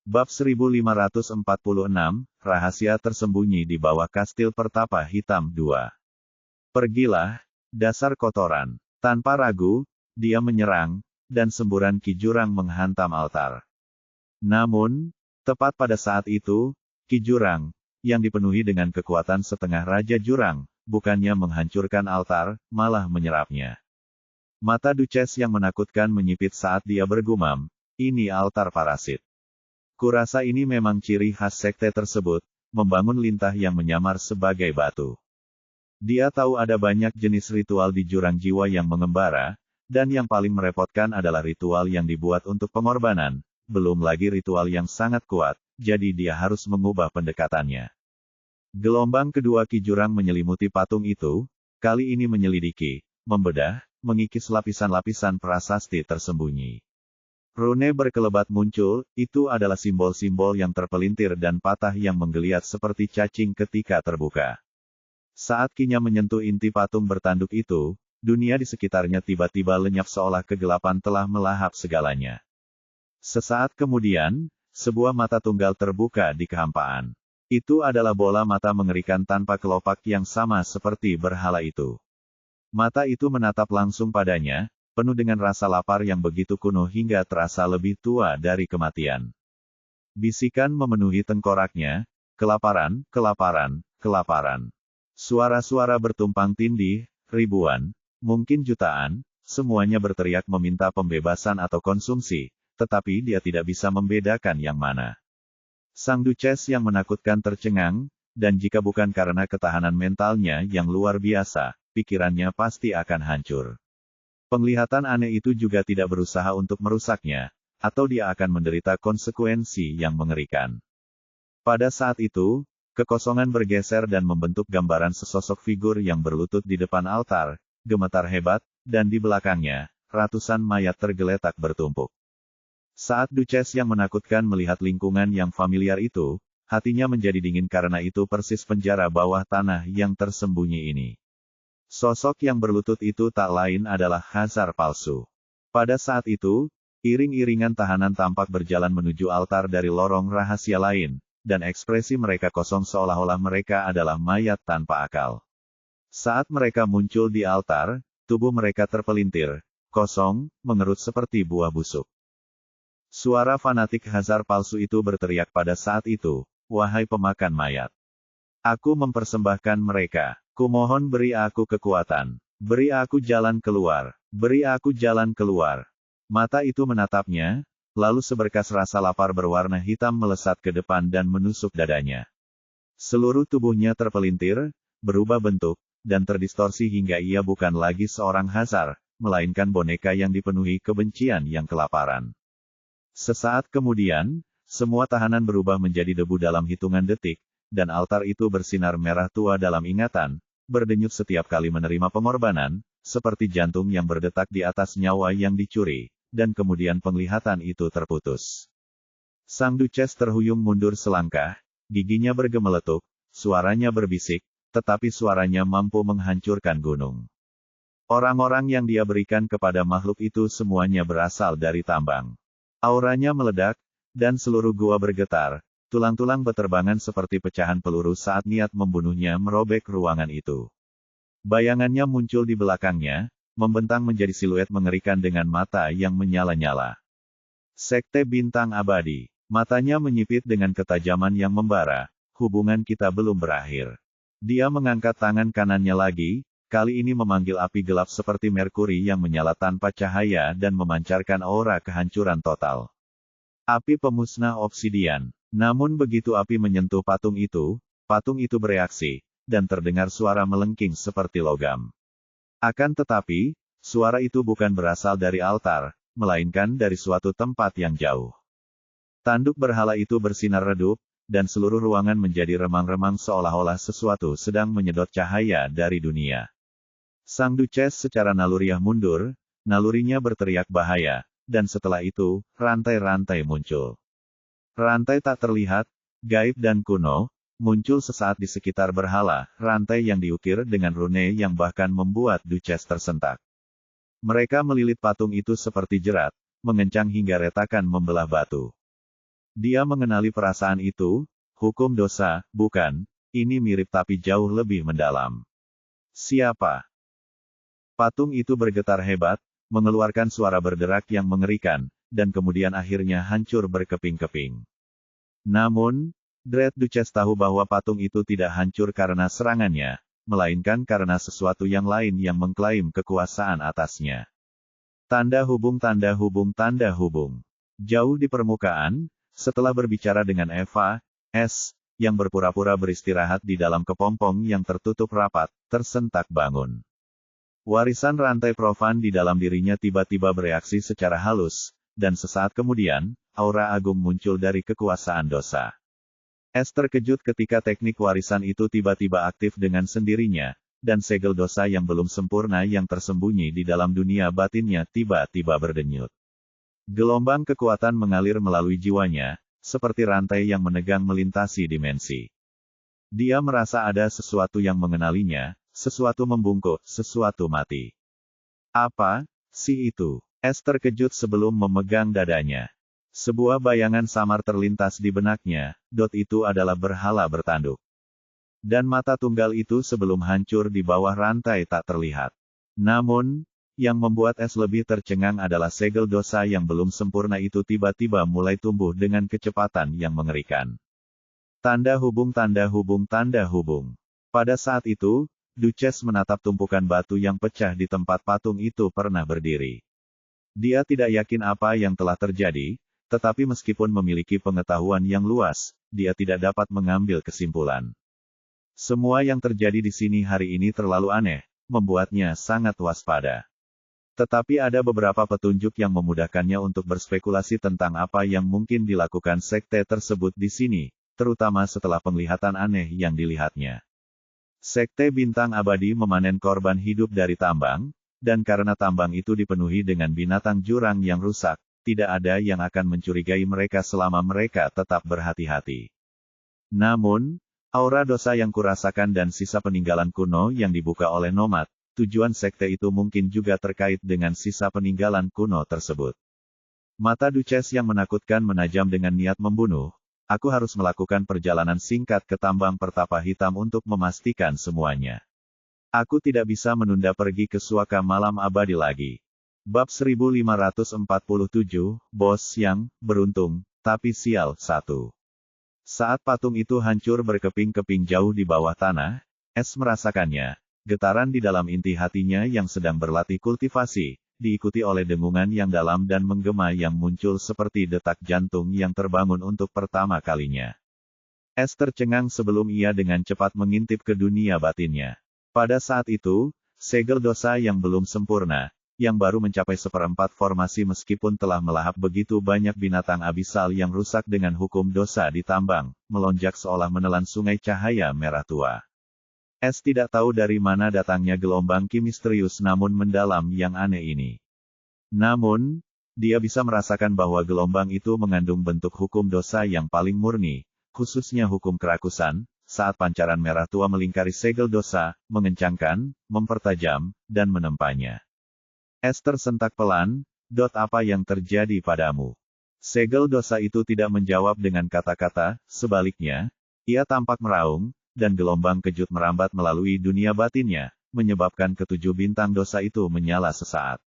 Bab 1546, Rahasia Tersembunyi di Bawah Kastil Pertapa Hitam 2. Pergilah, dasar kotoran. Tanpa ragu, dia menyerang, dan semburan Ki Jurang menghantam altar. Namun, tepat pada saat itu, Ki Jurang, yang dipenuhi dengan kekuatan setengah Raja Jurang, bukannya menghancurkan altar, malah menyerapnya. Mata Duchess yang menakutkan menyipit saat dia bergumam, "Ini altar parasit. Kurasa ini memang ciri khas sekte tersebut, membangun lintah yang menyamar sebagai batu." Dia tahu ada banyak jenis ritual di jurang jiwa yang mengembara, dan yang paling merepotkan adalah ritual yang dibuat untuk pengorbanan, belum lagi ritual yang sangat kuat, jadi dia harus mengubah pendekatannya. Gelombang kedua Ki Jurang menyelimuti patung itu, kali ini menyelidiki, membedah, mengikis lapisan-lapisan prasasti tersembunyi. Rune berkelebat muncul, itu adalah simbol-simbol yang terpelintir dan patah yang menggeliat seperti cacing ketika terbuka. Saat kinya menyentuh inti patung bertanduk itu, dunia di sekitarnya tiba-tiba lenyap seolah kegelapan telah melahap segalanya. Sesaat kemudian, sebuah mata tunggal terbuka di kehampaan. Itu adalah bola mata mengerikan tanpa kelopak yang sama seperti berhala itu. Mata itu menatap langsung padanya, penuh dengan rasa lapar yang begitu kuno hingga terasa lebih tua dari kematian. Bisikan memenuhi tengkoraknya, "Kelaparan, kelaparan, kelaparan." Suara-suara bertumpang tindih, ribuan, mungkin jutaan, semuanya berteriak meminta pembebasan atau konsumsi, tetapi dia tidak bisa membedakan yang mana. Sang Duchess yang menakutkan tercengang, dan jika bukan karena ketahanan mentalnya yang luar biasa, pikirannya pasti akan hancur. Penglihatan aneh itu juga tidak berusaha untuk merusaknya, atau dia akan menderita konsekuensi yang mengerikan. Pada saat itu, kekosongan bergeser dan membentuk gambaran sesosok figur yang berlutut di depan altar, gemetar hebat, dan di belakangnya, ratusan mayat tergeletak bertumpuk. Saat Duchess yang menakutkan melihat lingkungan yang familiar itu, hatinya menjadi dingin karena itu persis penjara bawah tanah yang tersembunyi ini. Sosok yang berlutut itu tak lain adalah Khazar palsu. Pada saat itu, iring-iringan tahanan tampak berjalan menuju altar dari lorong rahasia lain, dan ekspresi mereka kosong seolah-olah mereka adalah mayat tanpa akal. Saat mereka muncul di altar, tubuh mereka terpelintir, kosong, mengerut seperti buah busuk. Suara fanatik Khazar palsu itu berteriak pada saat itu, "Wahai pemakan mayat! Aku mempersembahkan mereka. Kumohon beri aku kekuatan. Beri aku jalan keluar. Beri aku jalan keluar." Mata itu menatapnya, lalu seberkas rasa lapar berwarna hitam melesat ke depan dan menusuk dadanya. Seluruh tubuhnya terpelintir, berubah bentuk, dan terdistorsi hingga ia bukan lagi seorang Khazar, melainkan boneka yang dipenuhi kebencian yang kelaparan. Sesaat kemudian, semua tahanan berubah menjadi debu dalam hitungan detik, dan altar itu bersinar merah tua dalam ingatan, berdenyut setiap kali menerima pengorbanan, seperti jantung yang berdetak di atas nyawa yang dicuri, dan kemudian penglihatan itu terputus. Sang Duchess terhuyung mundur selangkah, giginya bergemeletuk, suaranya berbisik, tetapi suaranya mampu menghancurkan gunung. Orang-orang yang dia berikan kepada makhluk itu semuanya berasal dari tambang. Auranya meledak, dan seluruh gua bergetar, tulang-tulang beterbangan seperti pecahan peluru saat niat membunuhnya merobek ruangan itu. Bayangannya muncul di belakangnya, membentang menjadi siluet mengerikan dengan mata yang menyala-nyala. Sekte Bintang Abadi. Matanya menyipit dengan ketajaman yang membara, "Hubungan kita belum berakhir." Dia mengangkat tangan kanannya lagi, kali ini memanggil api gelap seperti merkuri yang menyala tanpa cahaya dan memancarkan aura kehancuran total. Api pemusnah obsidian. Namun begitu api menyentuh patung itu bereaksi, dan terdengar suara melengking seperti logam. Akan tetapi, suara itu bukan berasal dari altar, melainkan dari suatu tempat yang jauh. Tanduk berhala itu bersinar redup, dan seluruh ruangan menjadi remang-remang seolah-olah sesuatu sedang menyedot cahaya dari dunia. Sang Duchess secara naluriah mundur, nalurinya berteriak bahaya, dan setelah itu, rantai-rantai muncul. Rantai tak terlihat, gaib dan kuno, muncul sesaat di sekitar berhala, rantai yang diukir dengan rune yang bahkan membuat Duchess tersentak. Mereka melilit patung itu seperti jerat, mengencang hingga retakan membelah batu. Dia mengenali perasaan itu, hukum dosa, bukan, ini mirip tapi jauh lebih mendalam. Siapa? Patung itu bergetar hebat, mengeluarkan suara berderak yang mengerikan, dan kemudian akhirnya hancur berkeping-keping. Namun, Dread Duchess tahu bahwa patung itu tidak hancur karena serangannya, melainkan karena sesuatu yang lain yang mengklaim kekuasaan atasnya. Tanda hubung tanda hubung tanda hubung. Jauh di permukaan, setelah berbicara dengan Eva, S, yang berpura-pura beristirahat di dalam kepompong yang tertutup rapat, tersentak bangun. Warisan rantai profan di dalam dirinya tiba-tiba bereaksi secara halus, dan sesaat kemudian, aura agung muncul dari kekuasaan dosa. S terkejut ketika teknik warisan itu tiba-tiba aktif dengan sendirinya, dan segel dosa yang belum sempurna yang tersembunyi di dalam dunia batinnya tiba-tiba berdenyut. Gelombang kekuatan mengalir melalui jiwanya, seperti rantai yang menegang melintasi dimensi. Dia merasa ada sesuatu yang mengenalinya, sesuatu membungkuk, sesuatu mati. Apa sih itu? S terkejut sebelum memegang dadanya. Sebuah bayangan samar terlintas di benaknya, itu adalah berhala bertanduk. Dan mata tunggal itu sebelum hancur di bawah rantai tak terlihat. Namun, yang membuat S lebih tercengang adalah segel dosa yang belum sempurna itu tiba-tiba mulai tumbuh dengan kecepatan yang mengerikan. Tanda hubung tanda hubung tanda hubung. Pada saat itu, Duchess menatap tumpukan batu yang pecah di tempat patung itu pernah berdiri. Dia tidak yakin apa yang telah terjadi, tetapi meskipun memiliki pengetahuan yang luas, dia tidak dapat mengambil kesimpulan. Semua yang terjadi di sini hari ini terlalu aneh, membuatnya sangat waspada. Tetapi ada beberapa petunjuk yang memudahkannya untuk berspekulasi tentang apa yang mungkin dilakukan sekte tersebut di sini, terutama setelah penglihatan aneh yang dilihatnya. Sekte bintang abadi memanen korban hidup dari tambang, dan karena tambang itu dipenuhi dengan binatang jurang yang rusak, tidak ada yang akan mencurigai mereka selama mereka tetap berhati-hati. Namun, aura dosa yang kurasakan dan sisa peninggalan kuno yang dibuka oleh nomad, tujuan sekte itu mungkin juga terkait dengan sisa peninggalan kuno tersebut. Mata Duchess yang menakutkan menajam dengan niat membunuh. Aku harus melakukan perjalanan singkat ke tambang pertapa hitam untuk memastikan semuanya. Aku tidak bisa menunda pergi ke Suaka malam abadi lagi. Bab 1547, Bos yang beruntung, tapi sial. 1. Saat patung itu hancur berkeping-keping jauh di bawah tanah, S merasakannya, getaran di dalam inti hatinya yang sedang berlatih kultivasi, diikuti oleh dengungan yang dalam dan menggema yang muncul seperti detak jantung yang terbangun untuk pertama kalinya. S tercengang sebelum ia dengan cepat mengintip ke dunia batinnya. Pada saat itu, segel dosa yang belum sempurna, yang baru mencapai seperempat formasi meskipun telah melahap begitu banyak binatang abisal yang rusak dengan hukum dosa di tambang, melonjak seolah menelan sungai cahaya merah tua. S tidak tahu dari mana datangnya gelombang ki misterius namun mendalam yang aneh ini. Namun, dia bisa merasakan bahwa gelombang itu mengandung bentuk hukum dosa yang paling murni, khususnya hukum kerakusan, saat pancaran merah tua melingkari segel dosa, mengencangkan, mempertajam, dan menempanya. S tersentak pelan, apa yang terjadi padamu? Segel dosa itu tidak menjawab dengan kata-kata, sebaliknya, ia tampak meraung, dan gelombang kejut merambat melalui dunia batinnya, menyebabkan ketujuh bintang dosa itu menyala sesaat.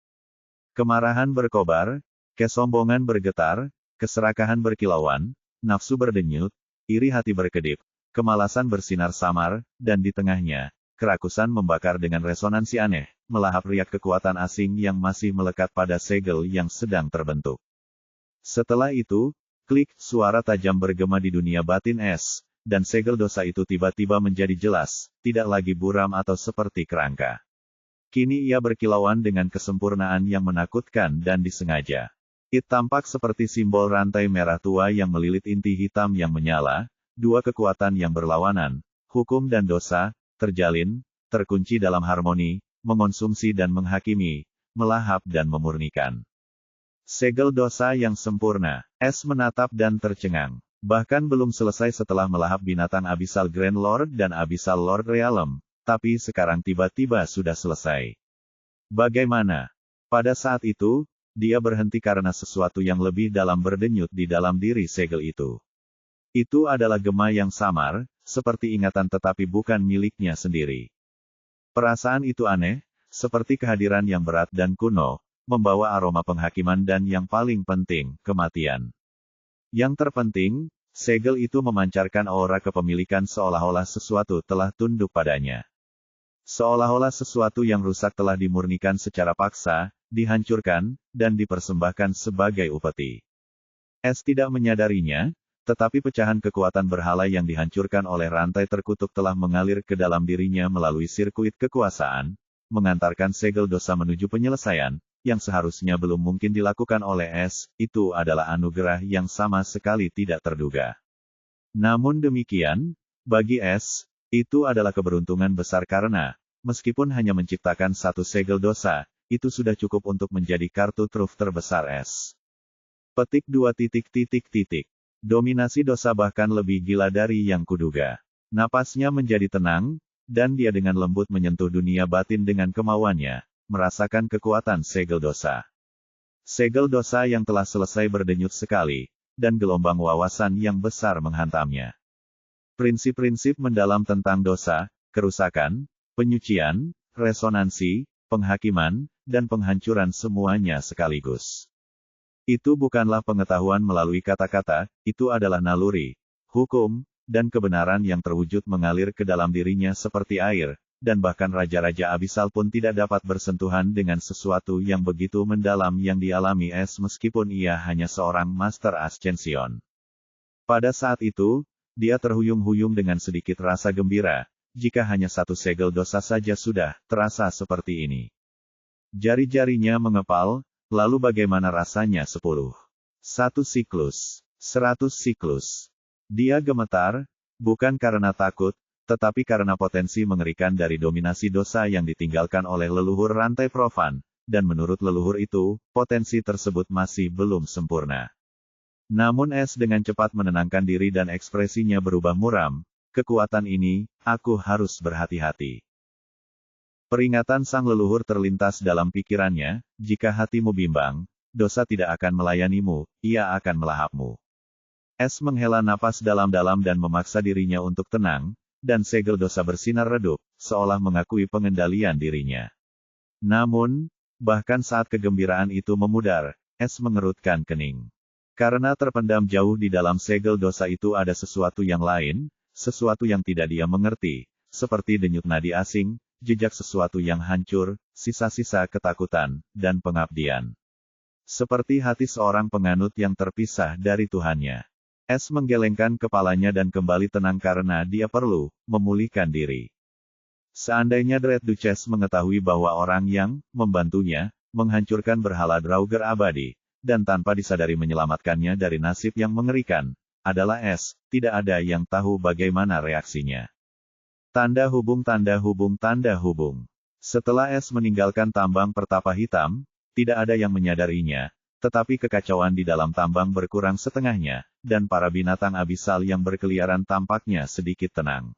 Kemarahan berkobar, kesombongan bergetar, keserakahan berkilauan, nafsu berdenyut, iri hati berkedip, kemalasan bersinar samar, dan di tengahnya, kerakusan membakar dengan resonansi aneh, melahap riak kekuatan asing yang masih melekat pada segel yang sedang terbentuk. Setelah itu, klik, suara tajam bergema di dunia batin S. Dan segel dosa itu tiba-tiba menjadi jelas, tidak lagi buram atau seperti kerangka. Kini ia berkilauan dengan kesempurnaan yang menakutkan dan disengaja. It tampak seperti simbol rantai merah tua yang melilit inti hitam yang menyala, dua kekuatan yang berlawanan, hukum dan dosa, terjalin, terkunci dalam harmoni, mengonsumsi dan menghakimi, melahap dan memurnikan. Segel dosa yang sempurna, S menatap dan tercengang. Bahkan belum selesai setelah melahap binatang Abyssal Grand Lord dan Abyssal Lord Realm, tapi sekarang tiba-tiba sudah selesai. Bagaimana? Pada saat itu, dia berhenti karena sesuatu yang lebih dalam berdenyut di dalam diri segel itu. Itu adalah gema yang samar, seperti ingatan tetapi bukan miliknya sendiri. Perasaan itu aneh, seperti kehadiran yang berat dan kuno, membawa aroma penghakiman dan yang paling penting, kematian. Yang terpenting, segel itu memancarkan aura kepemilikan seolah-olah sesuatu telah tunduk padanya. Seolah-olah sesuatu yang rusak telah dimurnikan secara paksa, dihancurkan, dan dipersembahkan sebagai upeti. S tidak menyadarinya, tetapi pecahan kekuatan berhala yang dihancurkan oleh rantai terkutuk telah mengalir ke dalam dirinya melalui sirkuit kekuasaan, mengantarkan segel dosa menuju penyelesaian, yang seharusnya belum mungkin dilakukan oleh S, itu adalah anugerah yang sama sekali tidak terduga. Namun demikian, bagi S, itu adalah keberuntungan besar karena, meskipun hanya menciptakan satu segel dosa, itu sudah cukup untuk menjadi kartu truf terbesar S. Petik 2. Dominasi dosa bahkan lebih gila dari yang kuduga. Napasnya menjadi tenang, dan dia dengan lembut menyentuh dunia batin dengan kemauannya, merasakan kekuatan segel dosa. Segel dosa yang telah selesai berdenyut sekali, dan gelombang wawasan yang besar menghantamnya. Prinsip-prinsip mendalam tentang dosa, kerusakan, penyucian, resonansi, penghakiman, dan penghancuran semuanya sekaligus. Itu bukanlah pengetahuan melalui kata-kata, itu adalah naluri, hukum, dan kebenaran yang terwujud mengalir ke dalam dirinya seperti air, dan bahkan raja-raja abisal pun tidak dapat bersentuhan dengan sesuatu yang begitu mendalam yang dialami S meskipun ia hanya seorang Master Ascension. Pada saat itu, dia terhuyung-huyung dengan sedikit rasa gembira, jika hanya satu segel dosa saja sudah terasa seperti ini. Jari-jarinya mengepal, lalu bagaimana rasanya 10. 1 siklus. 100 siklus. Dia gemetar, bukan karena takut, tetapi karena potensi mengerikan dari dominasi dosa yang ditinggalkan oleh leluhur rantai profan, dan menurut leluhur itu, potensi tersebut masih belum sempurna. Namun S dengan cepat menenangkan diri dan ekspresinya berubah muram, kekuatan ini, aku harus berhati-hati. Peringatan sang leluhur terlintas dalam pikirannya, jika hatimu bimbang, dosa tidak akan melayanimu, ia akan melahapmu. S menghela napas dalam-dalam dan memaksa dirinya untuk tenang, dan segel dosa bersinar redup, seolah mengakui pengendalian dirinya. Namun, bahkan saat kegembiraan itu memudar, S mengerutkan kening. Karena terpendam jauh di dalam segel dosa itu ada sesuatu yang lain, sesuatu yang tidak dia mengerti, seperti denyut nadi asing, jejak sesuatu yang hancur, sisa-sisa ketakutan, dan pengabdian. Seperti hati seorang penganut yang terpisah dari Tuhannya. S menggelengkan kepalanya dan kembali tenang karena dia perlu memulihkan diri. Seandainya Dread Duchess mengetahui bahwa orang yang membantunya menghancurkan berhala Draugr abadi, dan tanpa disadari menyelamatkannya dari nasib yang mengerikan, adalah S, tidak ada yang tahu bagaimana reaksinya. Tanda hubung. Setelah S meninggalkan tambang pertapa hitam, tidak ada yang menyadarinya, tetapi kekacauan di dalam tambang berkurang setengahnya, dan para binatang abisal yang berkeliaran tampaknya sedikit tenang.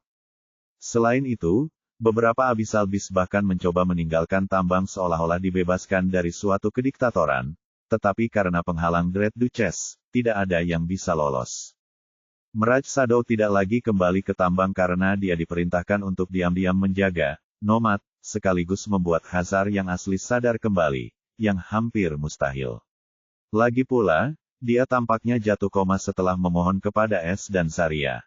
Selain itu, beberapa abisal bis bahkan mencoba meninggalkan tambang seolah-olah dibebaskan dari suatu kediktatoran, tetapi karena penghalang Dread Duchess, tidak ada yang bisa lolos. Mirage Shadow tidak lagi kembali ke tambang karena dia diperintahkan untuk diam-diam menjaga nomad, sekaligus membuat Khazar yang asli sadar kembali, yang hampir mustahil. Lagi pula, dia tampaknya jatuh koma setelah memohon kepada S dan Zarya.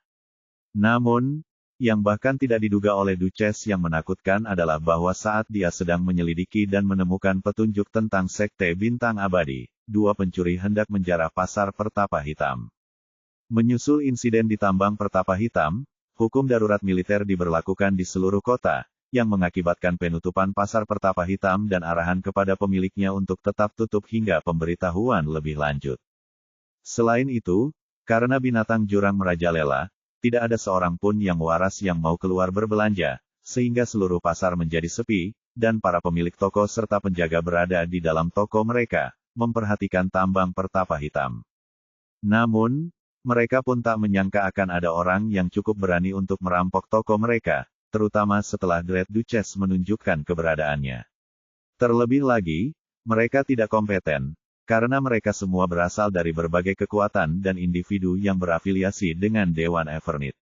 Namun, yang bahkan tidak diduga oleh Duchess yang menakutkan adalah bahwa saat dia sedang menyelidiki dan menemukan petunjuk tentang Sekte Bintang Abadi, dua pencuri hendak menjarah pasar pertapa hitam. Menyusul insiden di tambang pertapa hitam, hukum darurat militer diberlakukan di seluruh kota, yang mengakibatkan penutupan pasar pertapa hitam dan arahan kepada pemiliknya untuk tetap tutup hingga pemberitahuan lebih lanjut. Selain itu, karena binatang jurang merajalela, tidak ada seorang pun yang waras yang mau keluar berbelanja, sehingga seluruh pasar menjadi sepi, dan para pemilik toko serta penjaga berada di dalam toko mereka, memperhatikan tambang pertapa hitam. Namun, mereka pun tak menyangka akan ada orang yang cukup berani untuk merampok toko mereka, terutama setelah Dread Duchess menunjukkan keberadaannya. Terlebih lagi, mereka tidak kompeten, karena mereka semua berasal dari berbagai kekuatan dan individu yang berafiliasi dengan Dewan Evernit.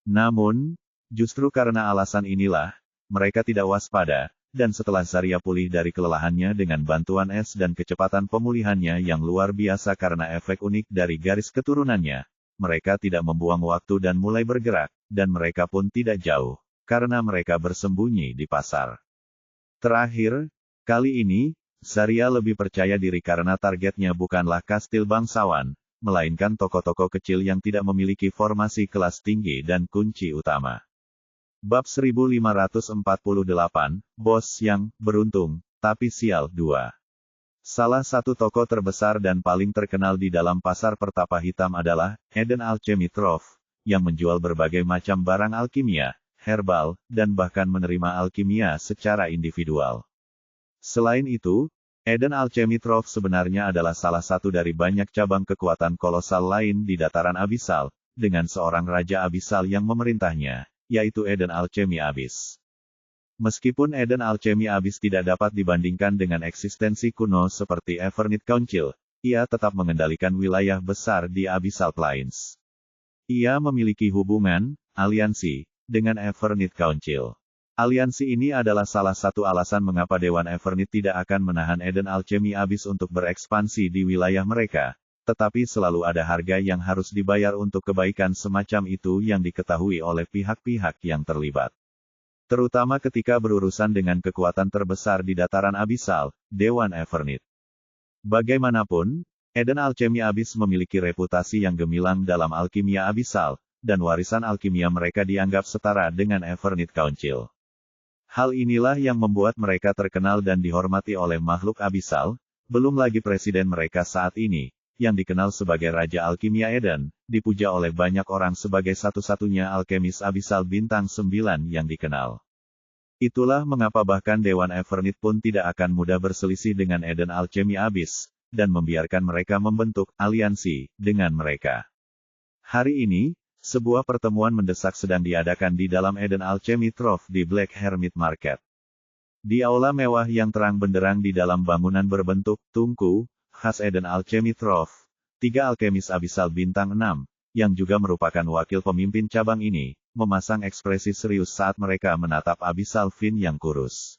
Namun, justru karena alasan inilah, mereka tidak waspada, dan setelah Zarya pulih dari kelelahannya dengan bantuan es dan kecepatan pemulihannya yang luar biasa karena efek unik dari garis keturunannya, mereka tidak membuang waktu dan mulai bergerak, dan mereka pun tidak jauh, karena mereka bersembunyi di pasar. Terakhir, kali ini, Zarya lebih percaya diri karena targetnya bukanlah kastil bangsawan, melainkan toko-toko kecil yang tidak memiliki formasi kelas tinggi dan kunci utama. Bab 1548, Bos yang beruntung, tapi sial 2. Salah satu toko terbesar dan paling terkenal di dalam pasar pertapa hitam adalah Eden Alchemy Trough, yang menjual berbagai macam barang alkimia, herbal, dan bahkan menerima alkimia secara individual. Selain itu, Eden Alchemy Trough sebenarnya adalah salah satu dari banyak cabang kekuatan kolosal lain di dataran abisal, dengan seorang raja abisal yang memerintahnya, yaitu Eden Alchemy Abyss. Meskipun Eden Alchemy Abyss tidak dapat dibandingkan dengan eksistensi kuno seperti Evernit Council, ia tetap mengendalikan wilayah besar di Abyssal Plains. Ia memiliki hubungan, aliansi, dengan Evernit Council. Aliansi ini adalah salah satu alasan mengapa Dewan Evernit tidak akan menahan Eden Alchemy Abyss untuk berekspansi di wilayah mereka, tetapi selalu ada harga yang harus dibayar untuk kebaikan semacam itu yang diketahui oleh pihak-pihak yang terlibat. Terutama ketika berurusan dengan kekuatan terbesar di dataran abisal, Dewan Evernit. Bagaimanapun, Eden Alchemy Abyss memiliki reputasi yang gemilang dalam alkimia abisal, dan warisan alkimia mereka dianggap setara dengan Evernit Council. Hal inilah yang membuat mereka terkenal dan dihormati oleh makhluk abisal, belum lagi presiden mereka saat ini, yang dikenal sebagai Raja Alkimia Eden, dipuja oleh banyak orang sebagai satu-satunya alkemis abisal bintang 9 yang dikenal. Itulah mengapa bahkan Dewan Evernit pun tidak akan mudah berselisih dengan Eden Alchemy Abyss, dan membiarkan mereka membentuk aliansi dengan mereka. Hari ini, sebuah pertemuan mendesak sedang diadakan di dalam Eden Alchemy Trough di Black Hermit Market. Di aula mewah yang terang benderang di dalam bangunan berbentuk tungku, khas Eden Alchemy Trough, 3 alkemis abisal bintang 6, yang juga merupakan wakil pemimpin cabang ini, memasang ekspresi serius saat mereka menatap abisal Fin yang kurus.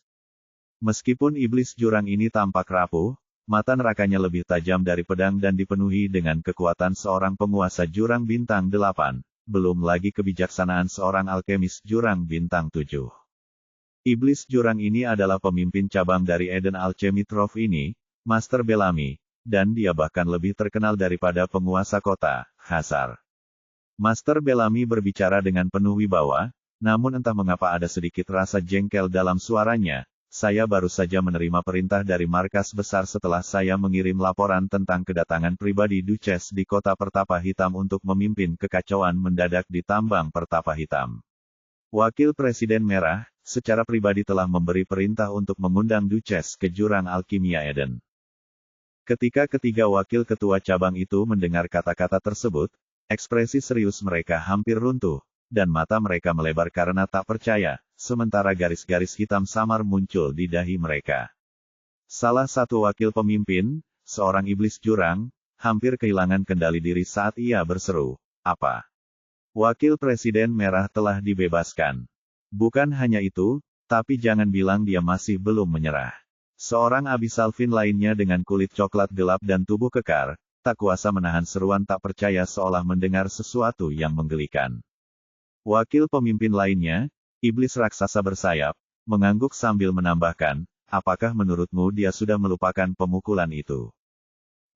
Meskipun iblis jurang ini tampak rapuh, mata nerakanya lebih tajam dari pedang dan dipenuhi dengan kekuatan seorang penguasa jurang bintang 8. Belum lagi kebijaksanaan seorang alkemis jurang bintang 7. Iblis jurang ini adalah pemimpin cabang dari Eden Alchemy Trough ini, Master Bellamy, dan dia bahkan lebih terkenal daripada penguasa kota, Khazar. Master Bellamy berbicara dengan penuh wibawa, namun entah mengapa ada sedikit rasa jengkel dalam suaranya. Saya baru saja menerima perintah dari markas besar setelah saya mengirim laporan tentang kedatangan pribadi Duchess di kota Pertapa Hitam untuk memimpin kekacauan mendadak di tambang Pertapa Hitam. Wakil Presiden Merah, secara pribadi telah memberi perintah untuk mengundang Duchess ke jurang alkimia Eden. Ketika ketiga wakil ketua cabang itu mendengar kata-kata tersebut, ekspresi serius mereka hampir runtuh, dan mata mereka melebar karena tak percaya, sementara garis-garis hitam samar muncul di dahi mereka. Salah satu wakil pemimpin, seorang iblis jurang, hampir kehilangan kendali diri saat ia berseru, "Apa? Wakil Presiden Merah telah dibebaskan." Bukan hanya itu, tapi jangan bilang dia masih belum menyerah. Seorang abisal Fin lainnya dengan kulit coklat gelap dan tubuh kekar, tak kuasa menahan seruan tak percaya seolah mendengar sesuatu yang menggelikan. Wakil pemimpin lainnya, iblis raksasa bersayap, mengangguk sambil menambahkan, "Apakah menurutmu dia sudah melupakan pemukulan itu?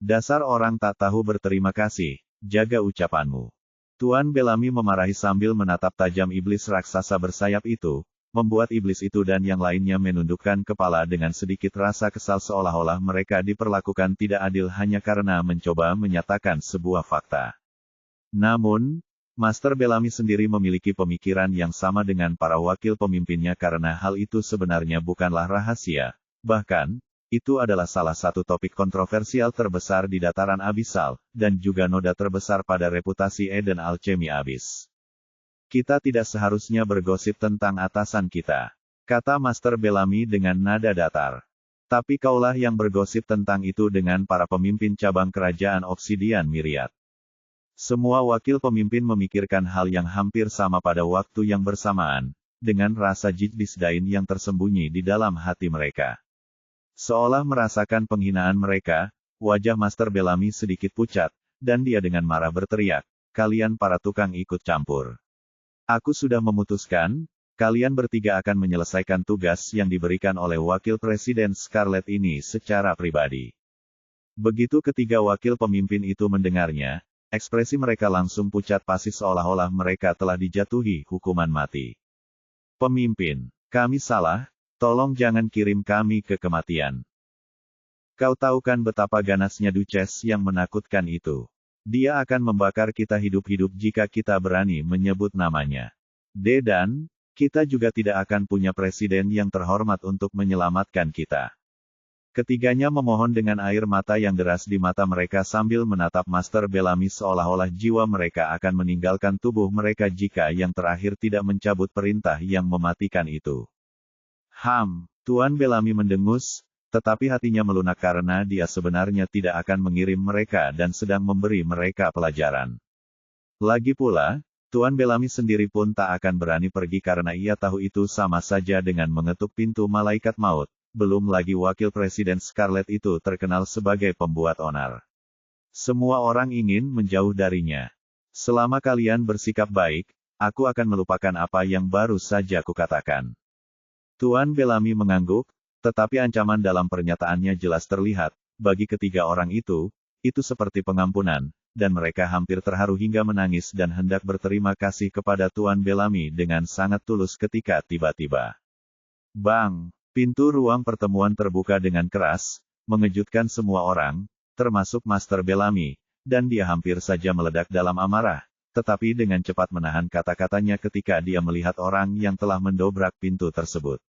Dasar orang tak tahu berterima kasih, jaga ucapanmu." Tuan Bellamy memarahi sambil menatap tajam iblis raksasa bersayap itu, membuat iblis itu dan yang lainnya menundukkan kepala dengan sedikit rasa kesal seolah-olah mereka diperlakukan tidak adil hanya karena mencoba menyatakan sebuah fakta. Namun, Master Bellamy sendiri memiliki pemikiran yang sama dengan para wakil pemimpinnya karena hal itu sebenarnya bukanlah rahasia. Bahkan, itu adalah salah satu topik kontroversial terbesar di dataran abisal, dan juga noda terbesar pada reputasi Eden Alchemy Abyss. "Kita tidak seharusnya bergosip tentang atasan kita," kata Master Bellamy dengan nada datar. Tapi kaulah yang bergosip tentang itu dengan para pemimpin cabang kerajaan Obsidian Myriad. Semua wakil pemimpin memikirkan hal yang hampir sama pada waktu yang bersamaan, dengan rasa disdain yang tersembunyi di dalam hati mereka. Seolah merasakan penghinaan mereka, wajah Master Bellamy sedikit pucat, dan dia dengan marah berteriak, "Kalian para tukang ikut campur. Aku sudah memutuskan, kalian bertiga akan menyelesaikan tugas yang diberikan oleh Wakil Presiden Scarlet ini secara pribadi." Begitu ketiga wakil pemimpin itu mendengarnya, ekspresi mereka langsung pucat pasi seolah-olah mereka telah dijatuhi hukuman mati. "Pemimpin, kami salah, tolong jangan kirim kami ke kematian. Kau tahu kan betapa ganasnya Duchess yang menakutkan itu. Dia akan membakar kita hidup-hidup jika kita berani menyebut namanya. Dan kita juga tidak akan punya presiden yang terhormat untuk menyelamatkan kita." Ketiganya memohon dengan air mata yang deras di mata mereka sambil menatap Master Bellamy seolah-olah jiwa mereka akan meninggalkan tubuh mereka jika yang terakhir tidak mencabut perintah yang mematikan itu. Tuan Bellamy mendengus, tetapi hatinya melunak karena dia sebenarnya tidak akan mengirim mereka dan sedang memberi mereka pelajaran. Lagi pula, Tuan Bellamy sendiri pun tak akan berani pergi karena ia tahu itu sama saja dengan mengetuk pintu malaikat maut. Belum lagi wakil presiden Scarlet itu terkenal sebagai pembuat onar. Semua orang ingin menjauh darinya. "Selama kalian bersikap baik, aku akan melupakan apa yang baru saja kukatakan." Tuan Bellamy mengangguk, tetapi ancaman dalam pernyataannya jelas terlihat. Bagi ketiga orang itu seperti pengampunan, dan mereka hampir terharu hingga menangis dan hendak berterima kasih kepada Tuan Bellamy dengan sangat tulus ketika tiba-tiba. Bang! Pintu ruang pertemuan terbuka dengan keras, mengejutkan semua orang, termasuk Master Bellamy, dan dia hampir saja meledak dalam amarah, tetapi dengan cepat menahan kata-katanya ketika dia melihat orang yang telah mendobrak pintu tersebut.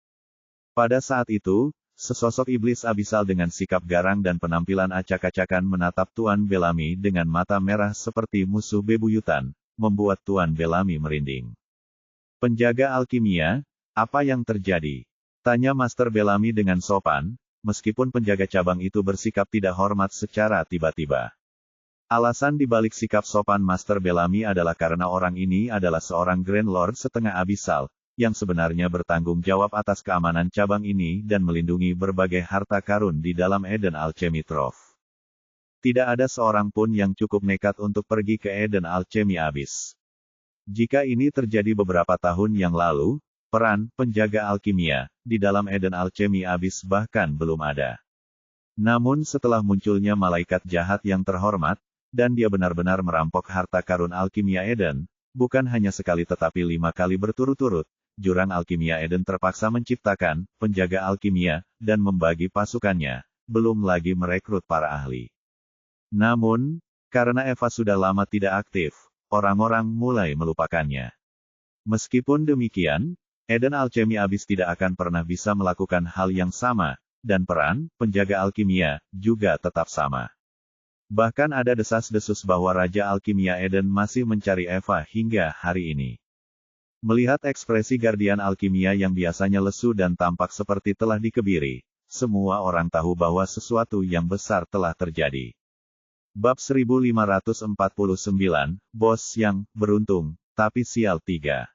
Pada saat itu, sesosok iblis abisal dengan sikap garang dan penampilan acak-acakan menatap Tuan Bellamy dengan mata merah seperti musuh bebuyutan, membuat Tuan Bellamy merinding. "Penjaga alkimia, apa yang terjadi?" tanya Master Bellamy dengan sopan, meskipun penjaga cabang itu bersikap tidak hormat secara tiba-tiba. Alasan dibalik sikap sopan Master Bellamy adalah karena orang ini adalah seorang Grand Lord setengah abisal, yang sebenarnya bertanggung jawab atas keamanan cabang ini dan melindungi berbagai harta karun di dalam Eden Alchemy Trove. Tidak ada seorang pun yang cukup nekat untuk pergi ke Eden Alchemy Abyss. Jika ini terjadi beberapa tahun yang lalu, peran penjaga alkimia di dalam Eden Alchemy Abyss bahkan belum ada. Namun setelah munculnya malaikat jahat yang terhormat, dan dia benar-benar merampok harta karun alkimia Eden, bukan hanya sekali tetapi 5 kali berturut-turut, jurang alkimia Eden terpaksa menciptakan penjaga alkimia dan membagi pasukannya, belum lagi merekrut para ahli. Namun, karena Eva sudah lama tidak aktif, orang-orang mulai melupakannya. Meskipun demikian, Eden Alchemy Abyss tidak akan pernah bisa melakukan hal yang sama, dan peran penjaga alkimia juga tetap sama. Bahkan ada desas-desus bahwa Raja Alkimia Eden masih mencari Eva hingga hari ini. Melihat ekspresi Guardian Alkimia yang biasanya lesu dan tampak seperti telah dikebiri, semua orang tahu bahwa sesuatu yang besar telah terjadi. Bab 1549, Bos yang beruntung, tapi sial 3.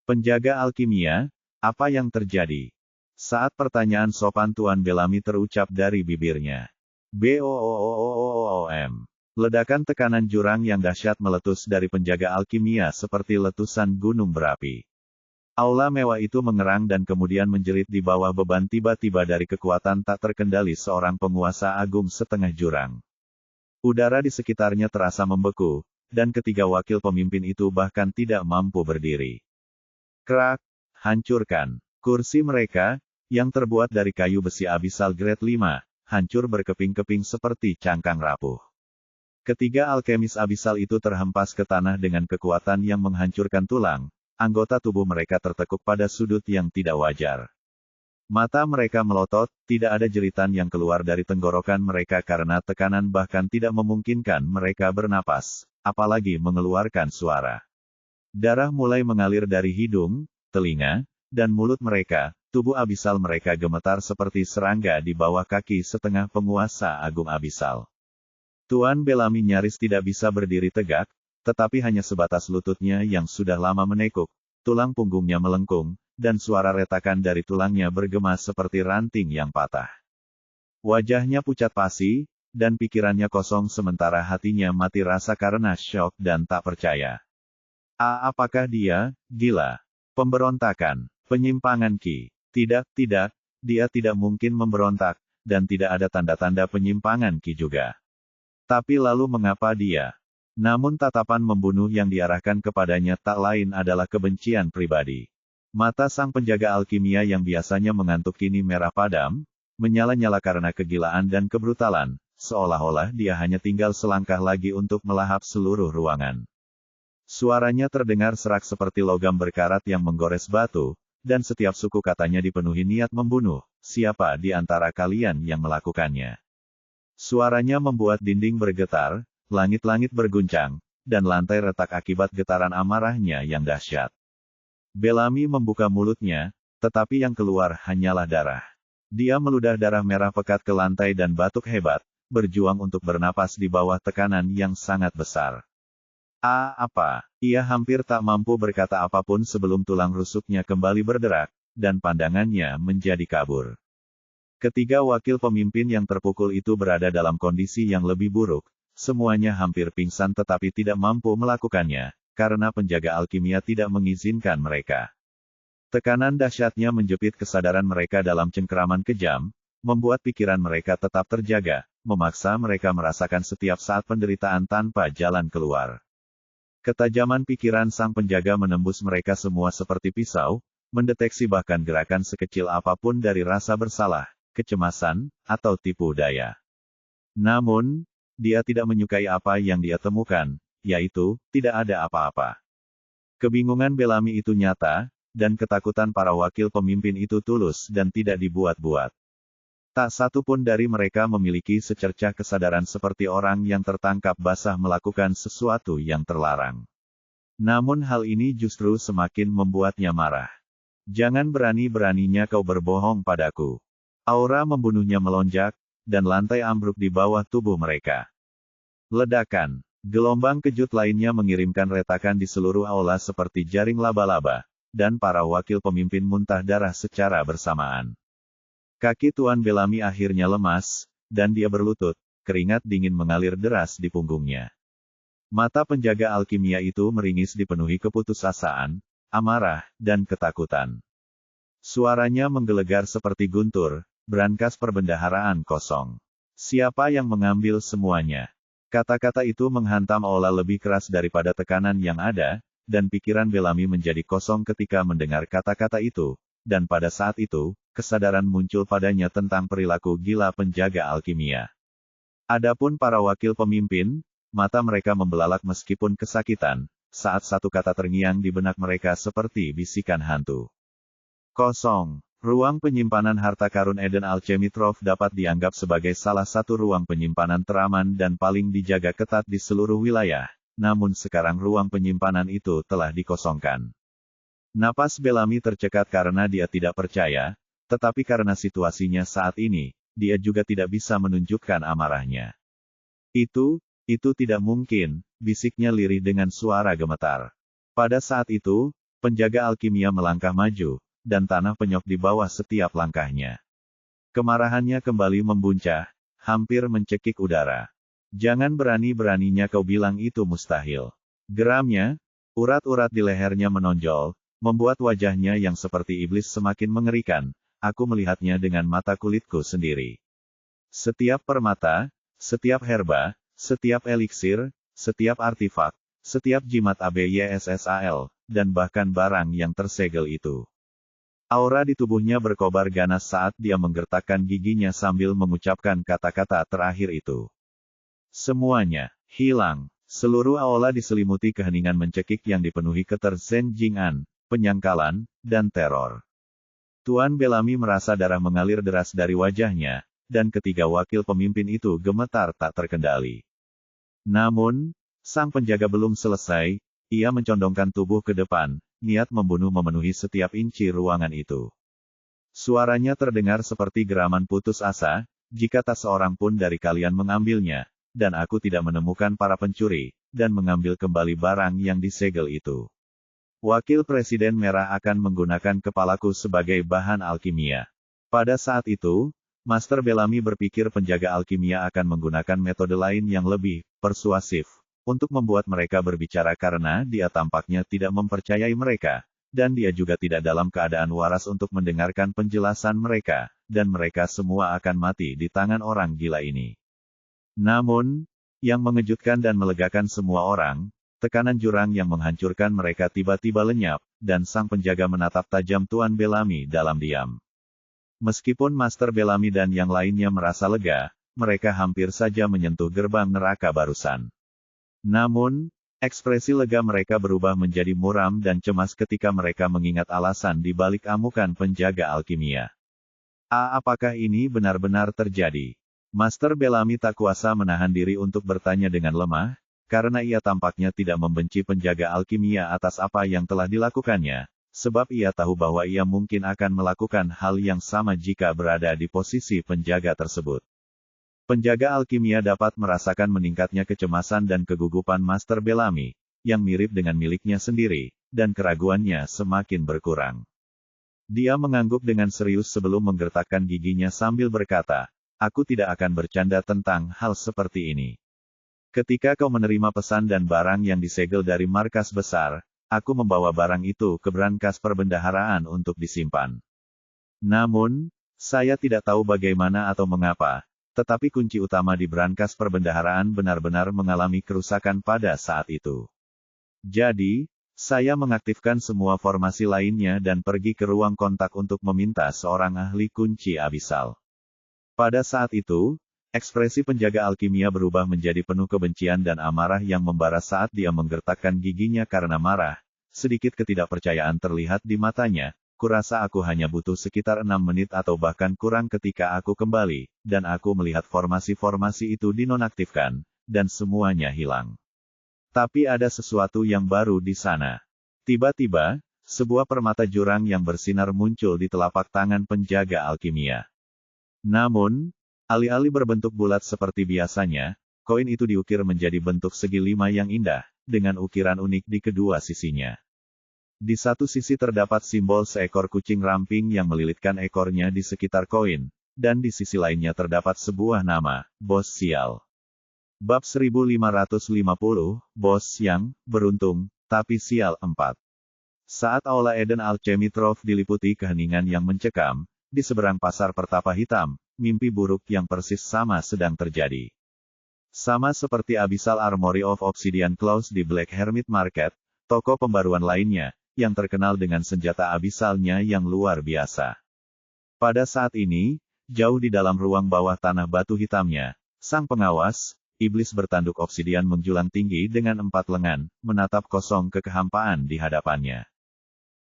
Penjaga alkimia, apa yang terjadi? Saat pertanyaan sopan Tuan Bellamy terucap dari bibirnya. BOOOOOOM. Ledakan tekanan jurang yang dahsyat meletus dari penjaga alkimia seperti letusan gunung berapi. Aula mewah itu mengerang dan kemudian menjerit di bawah beban tiba-tiba dari kekuatan tak terkendali seorang penguasa agung setengah jurang. Udara di sekitarnya terasa membeku, dan ketiga wakil pemimpin itu bahkan tidak mampu berdiri. Krak, hancurkan. Kursi mereka, yang terbuat dari kayu besi abisal grade 5, hancur berkeping-keping seperti cangkang rapuh. Ketiga alkemis abisal itu terhempas ke tanah dengan kekuatan yang menghancurkan tulang, anggota tubuh mereka tertekuk pada sudut yang tidak wajar. Mata mereka melotot, tidak ada jeritan yang keluar dari tenggorokan mereka karena tekanan bahkan tidak memungkinkan mereka bernapas, apalagi mengeluarkan suara. Darah mulai mengalir dari hidung, telinga, dan mulut mereka, tubuh abisal mereka gemetar seperti serangga di bawah kaki setengah penguasa agung abisal. Tuan Bellamy nyaris tidak bisa berdiri tegak, tetapi hanya sebatas lututnya yang sudah lama menekuk, tulang punggungnya melengkung, dan suara retakan dari tulangnya bergema seperti ranting yang patah. Wajahnya pucat pasi, dan pikirannya kosong sementara hatinya mati rasa karena syok dan tak percaya. Apakah dia gila? Pemberontakan, penyimpangan Qi. Tidak, dia tidak mungkin memberontak, dan tidak ada tanda-tanda penyimpangan Qi juga. Tapi lalu mengapa dia? Namun tatapan membunuh yang diarahkan kepadanya tak lain adalah kebencian pribadi. Mata sang penjaga alkimia yang biasanya mengantuk kini merah padam, menyala-nyala karena kegilaan dan kebrutalan, seolah-olah dia hanya tinggal selangkah lagi untuk melahap seluruh ruangan. Suaranya terdengar serak seperti logam berkarat yang menggores batu, dan setiap suku katanya dipenuhi niat membunuh. Siapa di antara kalian yang melakukannya? Suaranya membuat dinding bergetar, langit-langit berguncang, dan lantai retak akibat getaran amarahnya yang dahsyat. Bellamy membuka mulutnya, tetapi yang keluar hanyalah darah. Dia meludah darah merah pekat ke lantai dan batuk hebat, berjuang untuk bernapas di bawah tekanan yang sangat besar. Apa? Ia hampir tak mampu berkata apapun sebelum tulang rusuknya kembali berderak, dan pandangannya menjadi kabur. Ketiga wakil pemimpin yang terpukul itu berada dalam kondisi yang lebih buruk. Semuanya hampir pingsan tetapi tidak mampu melakukannya, karena penjaga alkimia tidak mengizinkan mereka. Tekanan dahsyatnya menjepit kesadaran mereka dalam cengkeraman kejam, membuat pikiran mereka tetap terjaga, memaksa mereka merasakan setiap saat penderitaan tanpa jalan keluar. Ketajaman pikiran sang penjaga menembus mereka semua seperti pisau, mendeteksi bahkan gerakan sekecil apapun dari rasa bersalah, kecemasan, atau tipu daya. Namun, dia tidak menyukai apa yang dia temukan, yaitu, tidak ada apa-apa. Kebingungan Bellamy itu nyata, dan ketakutan para wakil pemimpin itu tulus dan tidak dibuat-buat. Tak satu pun dari mereka memiliki secercah kesadaran seperti orang yang tertangkap basah melakukan sesuatu yang terlarang. Namun hal ini justru semakin membuatnya marah. Jangan berani-beraninya kau berbohong padaku. Aura membunuhnya melonjak, dan lantai ambruk di bawah tubuh mereka. Ledakan. Gelombang kejut lainnya mengirimkan retakan di seluruh aula seperti jaring laba-laba, dan para wakil pemimpin muntah darah secara bersamaan. Kaki Tuan Bellamy akhirnya lemas, dan dia berlutut, keringat dingin mengalir deras di punggungnya. Mata penjaga alkimia itu meringis dipenuhi keputusasaan, amarah, dan ketakutan. Suaranya menggelegar seperti guntur, brankas perbendaharaan kosong. Siapa yang mengambil semuanya? Kata-kata itu menghantam aula lebih keras daripada tekanan yang ada, dan pikiran Bellamy menjadi kosong ketika mendengar kata-kata itu, dan pada saat itu, kesadaran muncul padanya tentang perilaku gila penjaga alkimia. Adapun para wakil pemimpin, mata mereka membelalak meskipun kesakitan, saat satu kata terngiang di benak mereka seperti bisikan hantu. Kosong. Ruang penyimpanan harta karun Eden Alchemitrov dapat dianggap sebagai salah satu ruang penyimpanan teraman dan paling dijaga ketat di seluruh wilayah, namun sekarang ruang penyimpanan itu telah dikosongkan. Napas Bellamy tercekat karena dia tidak percaya, tetapi karena situasinya saat ini, dia juga tidak bisa menunjukkan amarahnya. Itu tidak mungkin, bisiknya lirih dengan suara gemetar. Pada saat itu, penjaga alkimia melangkah maju, dan tanah penyok di bawah setiap langkahnya. Kemarahannya kembali membuncah, hampir mencekik udara. Jangan berani-beraninya kau bilang itu mustahil. Geramnya, urat-urat di lehernya menonjol, membuat wajahnya yang seperti iblis semakin mengerikan. Aku melihatnya dengan mata kulitku sendiri. Setiap permata, setiap herba, setiap eliksir, setiap artifak, setiap jimat ABYSSAL, dan bahkan barang yang tersegel itu. Aura di tubuhnya berkobar ganas saat dia menggertakkan giginya sambil mengucapkan kata-kata terakhir itu. Semuanya hilang. Seluruh aula diselimuti keheningan mencekik yang dipenuhi ketersenjingan, penyangkalan, dan teror. Tuan Bellamy merasa darah mengalir deras dari wajahnya, dan ketiga wakil pemimpin itu gemetar tak terkendali. Namun, sang penjaga belum selesai, ia mencondongkan tubuh ke depan, niat membunuh memenuhi setiap inci ruangan itu. Suaranya terdengar seperti geraman putus asa, jika tak seorang pun dari kalian mengambilnya, dan aku tidak menemukan para pencuri, dan mengambil kembali barang yang disegel itu. Wakil Presiden Merah akan menggunakan kepalaku sebagai bahan alkimia. Pada saat itu, Master Bellamy berpikir penjaga alkimia akan menggunakan metode lain yang lebih persuasif, untuk membuat mereka berbicara karena dia tampaknya tidak mempercayai mereka. Dan dia juga tidak dalam keadaan waras untuk mendengarkan penjelasan mereka, dan mereka semua akan mati di tangan orang gila ini. Namun, yang mengejutkan dan melegakan semua orang, tekanan jurang yang menghancurkan mereka tiba-tiba lenyap, dan sang penjaga menatap tajam Tuan Bellamy dalam diam. Meskipun Master Bellamy dan yang lainnya merasa lega, mereka hampir saja menyentuh gerbang neraka barusan. Namun, ekspresi lega mereka berubah menjadi muram dan cemas ketika mereka mengingat alasan di balik amukan penjaga alkimia. Apakah ini benar-benar terjadi? Master Bellamy tak kuasa menahan diri untuk bertanya dengan lemah, karena ia tampaknya tidak membenci penjaga alkimia atas apa yang telah dilakukannya, sebab ia tahu bahwa ia mungkin akan melakukan hal yang sama jika berada di posisi penjaga tersebut. Penjaga alkimia dapat merasakan meningkatnya kecemasan dan kegugupan Master Bellamy, yang mirip dengan miliknya sendiri, dan keraguannya semakin berkurang. Dia mengangguk dengan serius sebelum menggertakkan giginya sambil berkata, "Aku tidak akan bercanda tentang hal seperti ini. Ketika kau menerima pesan dan barang yang disegel dari markas besar, aku membawa barang itu ke brankas perbendaharaan untuk disimpan. Namun, saya tidak tahu bagaimana atau mengapa, tetapi kunci utama di brankas perbendaharaan benar-benar mengalami kerusakan pada saat itu. Jadi, saya mengaktifkan semua formasi lainnya dan pergi ke ruang kontak untuk meminta seorang ahli kunci abisal." Pada saat itu, ekspresi penjaga alkimia berubah menjadi penuh kebencian dan amarah yang membara saat dia menggertakkan giginya karena marah. Sedikit ketidakpercayaan terlihat di matanya. "Kurasa aku hanya butuh sekitar 6 menit atau bahkan kurang ketika aku kembali, dan aku melihat formasi-formasi itu dinonaktifkan, dan semuanya hilang. Tapi ada sesuatu yang baru di sana." Tiba-tiba, sebuah permata jurang yang bersinar muncul di telapak tangan penjaga alkimia. Namun, alih-alih berbentuk bulat seperti biasanya, koin itu diukir menjadi bentuk segi 5 yang indah, dengan ukiran unik di kedua sisinya. Di satu sisi terdapat simbol seekor kucing ramping yang melilitkan ekornya di sekitar koin, dan di sisi lainnya terdapat sebuah nama, Bos Sial. Bab 1550, Bos yang beruntung, tapi sial 4. Saat Aula Eden Alchemitrov diliputi keheningan yang mencekam, di seberang pasar pertapa hitam, mimpi buruk yang persis sama sedang terjadi. Sama seperti Abyssal Armory of Obsidian Claws di Black Hermit Market, toko pembaruan lainnya, yang terkenal dengan senjata abisalnya yang luar biasa. Pada saat ini, jauh di dalam ruang bawah tanah batu hitamnya, sang pengawas, iblis bertanduk obsidian menjulang tinggi dengan 4 lengan, menatap kosong kehampaan di hadapannya.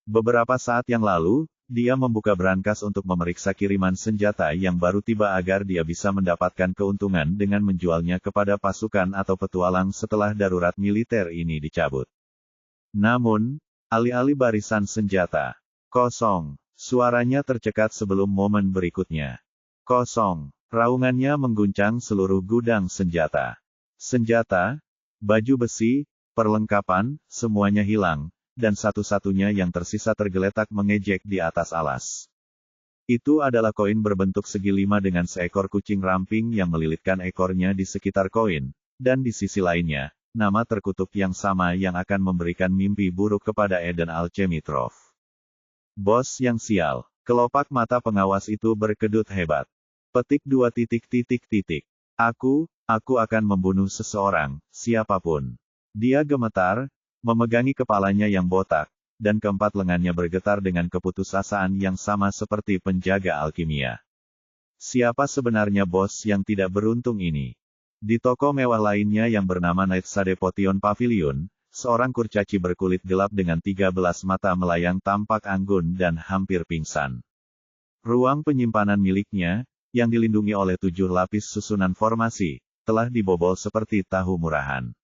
Beberapa saat yang lalu, dia membuka brankas untuk memeriksa kiriman senjata yang baru tiba agar dia bisa mendapatkan keuntungan dengan menjualnya kepada pasukan atau petualang setelah darurat militer ini dicabut. Namun, alih-alih barisan senjata kosong, suaranya tercekat sebelum momen berikutnya. Kosong. Raungannya mengguncang seluruh gudang senjata. Senjata, baju besi, perlengkapan, semuanya hilang, dan satu-satunya yang tersisa tergeletak mengejek di atas alas. Itu adalah koin berbentuk segi 5 dengan seekor kucing ramping yang melilitkan ekornya di sekitar koin, dan di sisi lainnya, nama terkutuk yang sama yang akan memberikan mimpi buruk kepada Eden Alchemitrov. Bos yang sial. Kelopak mata pengawas itu berkedut hebat. Petik 2 titik. Aku akan membunuh seseorang, siapapun. Dia gemetar, memegangi kepalanya yang botak, dan keempat lengannya bergetar dengan keputusasaan yang sama seperti penjaga alkimia. Siapa sebenarnya bos yang tidak beruntung ini? Di toko mewah lainnya yang bernama Night Sade Potion Pavilion, seorang kurcaci berkulit gelap dengan 13 mata melayang tampak anggun dan hampir pingsan. Ruang penyimpanan miliknya, yang dilindungi oleh 7 lapis susunan formasi, telah dibobol seperti tahu murahan.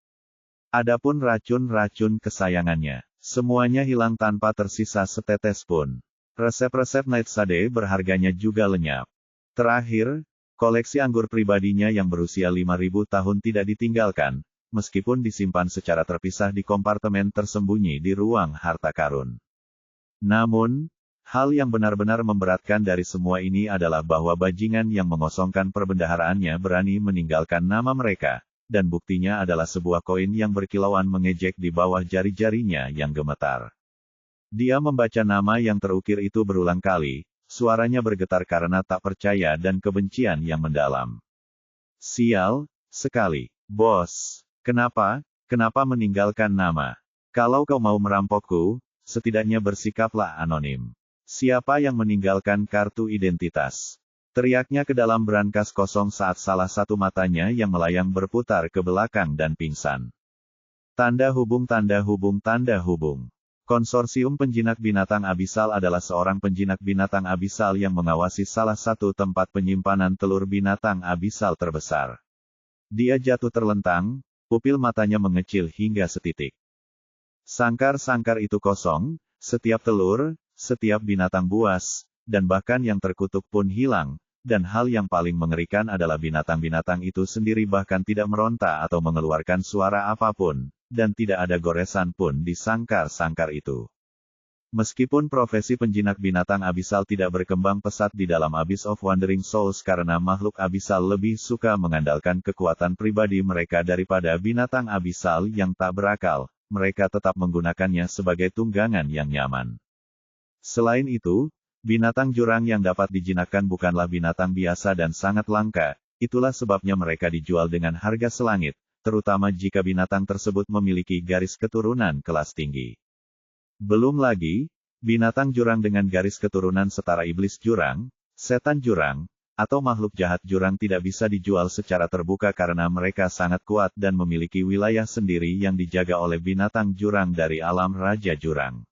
Adapun racun-racun kesayangannya, semuanya hilang tanpa tersisa setetes pun. Resep-resep Nightsade berharganya juga lenyap. Terakhir, koleksi anggur pribadinya yang berusia 5.000 tahun tidak ditinggalkan, meskipun disimpan secara terpisah di kompartemen tersembunyi di ruang harta karun. Namun, hal yang benar-benar memberatkan dari semua ini adalah bahwa bajingan yang mengosongkan perbendaharaannya berani meninggalkan nama mereka, dan buktinya adalah sebuah koin yang berkilauan mengejek di bawah jari-jarinya yang gemetar. Dia membaca nama yang terukir itu berulang kali, suaranya bergetar karena tak percaya dan kebencian yang mendalam. Sial sekali, bos. Kenapa meninggalkan nama? Kalau kau mau merampokku, setidaknya bersikaplah anonim. Siapa yang meninggalkan kartu identitas? Teriaknya ke dalam brankas kosong saat salah satu matanya yang melayang berputar ke belakang dan pingsan. Tanda hubung. Konsorsium Penjinak Binatang Abisal adalah seorang penjinak binatang abisal yang mengawasi salah satu tempat penyimpanan telur binatang abisal terbesar. Dia jatuh terlentang, pupil matanya mengecil hingga setitik. Sangkar-sangkar itu kosong, setiap telur, setiap binatang buas, dan bahkan yang terkutuk pun hilang, dan hal yang paling mengerikan adalah binatang-binatang itu sendiri bahkan tidak meronta atau mengeluarkan suara apapun, dan tidak ada goresan pun di sangkar-sangkar itu. Meskipun profesi penjinak binatang abisal tidak berkembang pesat di dalam Abyss of Wandering Souls karena makhluk abisal lebih suka mengandalkan kekuatan pribadi mereka daripada binatang abisal yang tak berakal, mereka tetap menggunakannya sebagai tunggangan yang nyaman. Selain itu, binatang jurang yang dapat dijinakkan bukanlah binatang biasa dan sangat langka, itulah sebabnya mereka dijual dengan harga selangit, terutama jika binatang tersebut memiliki garis keturunan kelas tinggi. Belum lagi, binatang jurang dengan garis keturunan setara iblis jurang, setan jurang, atau makhluk jahat jurang tidak bisa dijual secara terbuka karena mereka sangat kuat dan memiliki wilayah sendiri yang dijaga oleh binatang jurang dari alam raja jurang.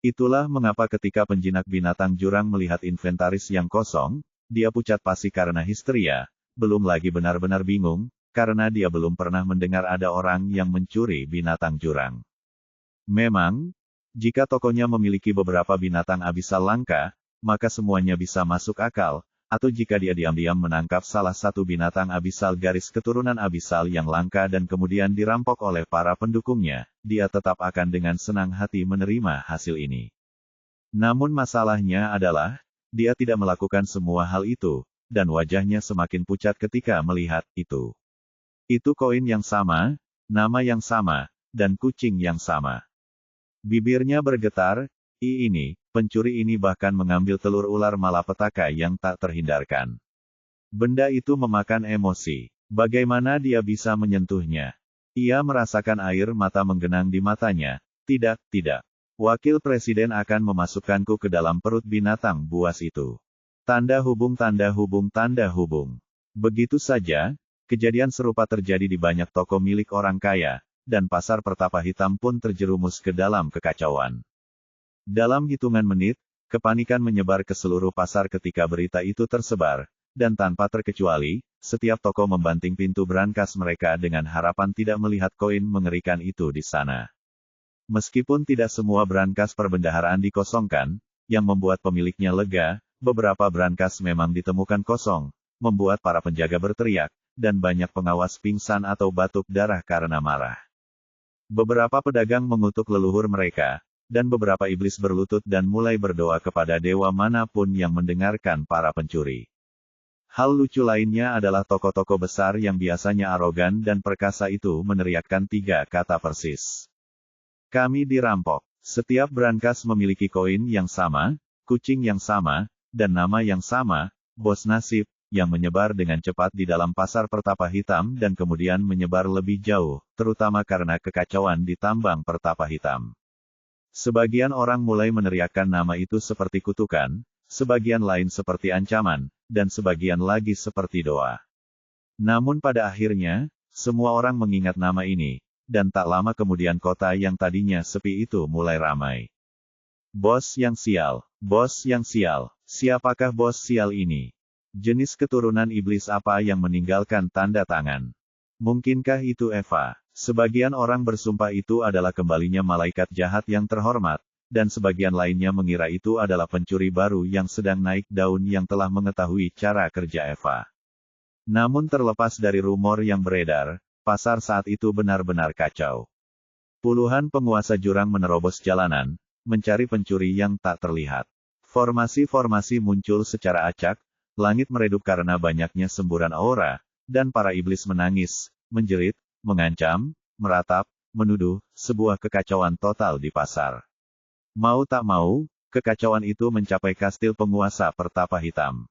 Itulah mengapa ketika penjinak binatang jurang melihat inventaris yang kosong, dia pucat pasi karena histeria, belum lagi benar-benar bingung, karena dia belum pernah mendengar ada orang yang mencuri binatang jurang. Memang, jika tokonya memiliki beberapa binatang abisal langka, maka semuanya bisa masuk akal, atau jika dia diam-diam menangkap salah satu binatang abisal garis keturunan abisal yang langka dan kemudian dirampok oleh para pendukungnya, dia tetap akan dengan senang hati menerima hasil ini. Namun masalahnya adalah, dia tidak melakukan semua hal itu, dan wajahnya semakin pucat ketika melihat itu. Itu koin yang sama, nama yang sama, dan kucing yang sama. Bibirnya bergetar, pencuri ini bahkan mengambil telur ular malapetaka yang tak terhindarkan. Benda itu memakan emosi. Bagaimana dia bisa menyentuhnya? Ia merasakan air mata menggenang di matanya. Tidak. Wakil Presiden akan memasukkanku ke dalam perut binatang buas itu. Tanda hubung. Begitu saja, kejadian serupa terjadi di banyak toko milik orang kaya, dan pasar pertapa hitam pun terjerumus ke dalam kekacauan. Dalam hitungan menit, kepanikan menyebar ke seluruh pasar ketika berita itu tersebar, dan tanpa terkecuali, setiap toko membanting pintu brankas mereka dengan harapan tidak melihat koin mengerikan itu di sana. Meskipun tidak semua brankas perbendaharaan dikosongkan, yang membuat pemiliknya lega, beberapa brankas memang ditemukan kosong, membuat para penjaga berteriak, dan banyak pengawas pingsan atau batuk darah karena marah. Beberapa pedagang mengutuk leluhur mereka, dan beberapa iblis berlutut dan mulai berdoa kepada dewa manapun yang mendengarkan para pencuri. Hal lucu lainnya adalah toko-toko besar yang biasanya arogan dan perkasa itu meneriakkan 3 kata persis. Kami dirampok. Setiap brankas memiliki koin yang sama, kucing yang sama, dan nama yang sama, bos nasib, yang menyebar dengan cepat di dalam pasar pertapa hitam dan kemudian menyebar lebih jauh, terutama karena kekacauan di tambang pertapa hitam. Sebagian orang mulai meneriakkan nama itu seperti kutukan, sebagian lain seperti ancaman, dan sebagian lagi seperti doa. Namun pada akhirnya, semua orang mengingat nama ini, dan tak lama kemudian kota yang tadinya sepi itu mulai ramai. Bos yang sial, siapakah bos sial ini? Jenis keturunan iblis apa yang meninggalkan tanda tangan? Mungkinkah itu Eva? Sebagian orang bersumpah itu adalah kembalinya malaikat jahat yang terhormat, dan sebagian lainnya mengira itu adalah pencuri baru yang sedang naik daun yang telah mengetahui cara kerja Eva. Namun terlepas dari rumor yang beredar, pasar saat itu benar-benar kacau. Puluhan penguasa jurang menerobos jalanan, mencari pencuri yang tak terlihat. Formasi-formasi muncul secara acak, langit meredup karena banyaknya semburan aura, dan para iblis menangis, menjerit, mengancam, meratap, menuduh, sebuah kekacauan total di pasar. Mau tak mau, kekacauan itu mencapai kastil penguasa Pertapa Hitam.